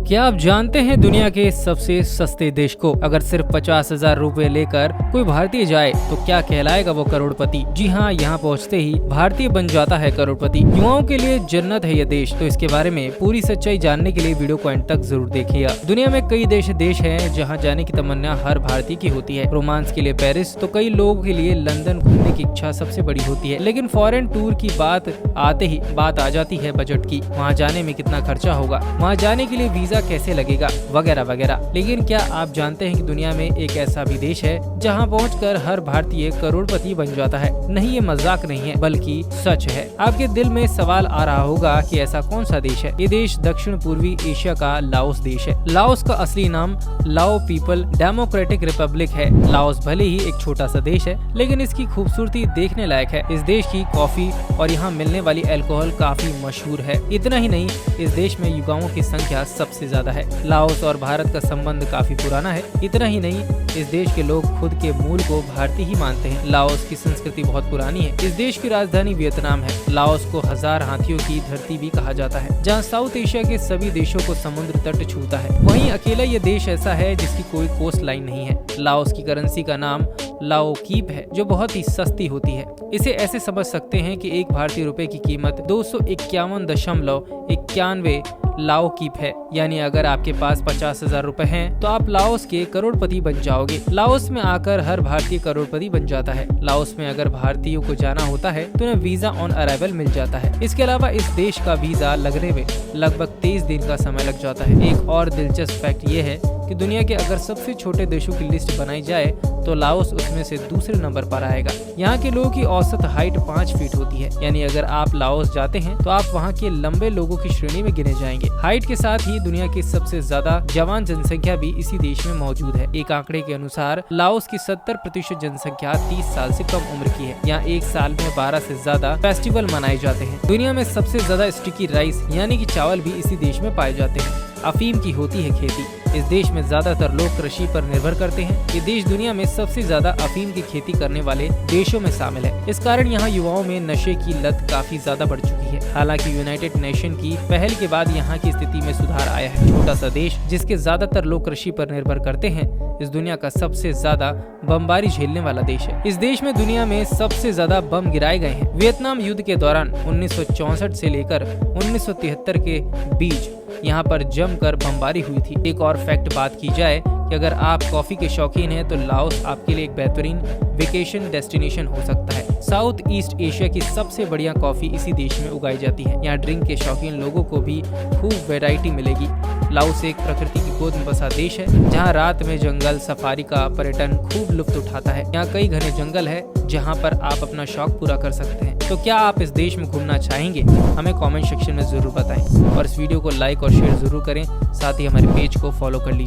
क्या आप जानते हैं दुनिया के सबसे सस्ते देश को? अगर सिर्फ 50,000 रुपए लेकर कोई भारतीय जाए तो क्या कहलाएगा वो करोड़पति? जी हाँ, यहाँ पहुँचते ही भारतीय बन जाता है करोड़पति। युवाओं के लिए जन्नत है ये देश। तो इसके बारे में पूरी सच्चाई जानने के लिए वीडियो को एंड तक जरूर देखिएगा। दुनिया में कई देश हैं जहाँ जाने की तमन्ना हर भारतीय की होती है। रोमांस के लिए पेरिस तो कई लोगों के लिए लंदन घूमने की इच्छा सबसे बड़ी होती है। लेकिन फॉरेन टूर की बात आते ही बात आ जाती है बजट की। वहाँ जाने में कितना खर्चा होगा, वहाँ जाने के लिए वीजा कैसे लगेगा, वगैरह वगैरह। लेकिन क्या आप जानते हैं कि दुनिया में एक ऐसा भी देश है जहां पहुंचकर हर भारतीय करोड़पति बन जाता है? नहीं, ये मजाक नहीं है बल्कि सच है। आपके दिल में सवाल आ रहा होगा कि ऐसा कौन सा देश है? ये देश दक्षिण पूर्वी एशिया का लाओस देश है। लाओस का असली नाम लाओ पीपल डेमोक्रेटिक रिपब्लिक है। लाओस भले ही एक छोटा सा देश है, लेकिन इसकी खूबसूरती देखने लायक है। इस देश की कॉफी और यहाँ मिलने वाली अल्कोहल काफी मशहूर है। इतना ही नहीं, इस देश में युवाओं की संख्या सबसे ज्यादा है। लाओस और भारत का संबंध काफी पुराना है। इतना ही नहीं, इस देश के लोग खुद के मूल को भारतीय ही मानते हैं। लाओस की संस्कृति बहुत पुरानी है। इस देश की राजधानी वियतनाम है। लाओस को 1000 हाथियों की धरती भी कहा जाता है, जहाँ साउथ एशिया के सभी देशों को समुद्र तट छूता है। वहीं अकेला ये देश ऐसा है जिसकी कोई कोस्ट लाइन नहीं है। लाओस की करेंसी का नाम लाओ कीप है, जो बहुत ही सस्ती होती है। इसे ऐसे समझ सकते हैं कि एक भारतीय रुपए की कीमत 251.91 लाओ कीप है। यानी अगर आपके पास 50,000 रुपए हैं तो आप लाओस के करोड़पति बन जाओगे। लाओस में आकर हर भारतीय करोड़पति बन जाता है। लाओस में अगर भारतीयों को जाना होता है तो उन्हें वीजा ऑन अराइवल मिल जाता है। इसके अलावा इस देश का वीजा लगने में लगभग 23 दिन का समय लग जाता है। एक और दिलचस्प फैक्ट ये है कि दुनिया के अगर सबसे छोटे देशों की लिस्ट बनाई जाए तो लाओस उसमें से दूसरे नंबर पर आएगा। यहाँ के लोगों की औसत हाइट 5 फीट होती है। यानी अगर आप लाओस जाते हैं तो आप वहाँ के लंबे लोगों की श्रेणी में गिने जाएंगे। हाइट के साथ ही दुनिया की सबसे ज्यादा जवान जनसंख्या भी इसी देश में मौजूद है। एक आंकड़े के अनुसार लाओस की 70% जनसंख्या 30 साल से कम उम्र की है। यहाँ एक साल में 12 से ज्यादा फेस्टिवल मनाए जाते हैं। दुनिया में सबसे ज्यादा स्टिकी राइस यानी कि चावल भी इसी देश में पाए जाते हैं। अफीम की होती है खेती। इस देश में ज्यादातर लोग कृषि पर निर्भर करते हैं। ये देश दुनिया में सबसे ज्यादा अफीम की खेती करने वाले देशों में शामिल है। इस कारण यहाँ युवाओं में नशे की लत काफी ज्यादा बढ़ चुकी है। हालांकि यूनाइटेड नेशन की पहल के बाद यहाँ की स्थिति में सुधार आया है। छोटा सा देश जिसके ज्यादातर लोग कृषि पर निर्भर करते हैं, इस दुनिया का सबसे ज्यादा बमबारी झेलने वाला देश है। इस देश में दुनिया में सबसे ज्यादा बम गिराए गए हैं। वियतनाम युद्ध के दौरान 1964 से लेकर 1973 के बीच यहाँ पर जमकर बमबारी हुई थी। एक और फैक्ट बात की जाए कि अगर आप कॉफी के शौकीन हैं तो लाओस आपके लिए एक बेहतरीन वेकेशन डेस्टिनेशन हो सकता है। साउथ ईस्ट एशिया की सबसे बढ़िया कॉफी इसी देश में उगाई जाती है। यहाँ ड्रिंक के शौकीन लोगों को भी खूब वैरायटी मिलेगी। लाओस एक प्रकृति की गोद में बसा देश है, जहाँ रात में जंगल सफारी का पर्यटन खूब लुत्फ उठाता है। यहाँ कई घने जंगल है जहाँ पर आप अपना शौक पूरा कर सकते हैं। तो क्या आप इस देश में घूमना चाहेंगे? हमें कमेंट सेक्शन में जरूर बताएं और इस वीडियो को लाइक और शेयर जरूर करें। साथ ही हमारे पेज को फॉलो कर लीजिए।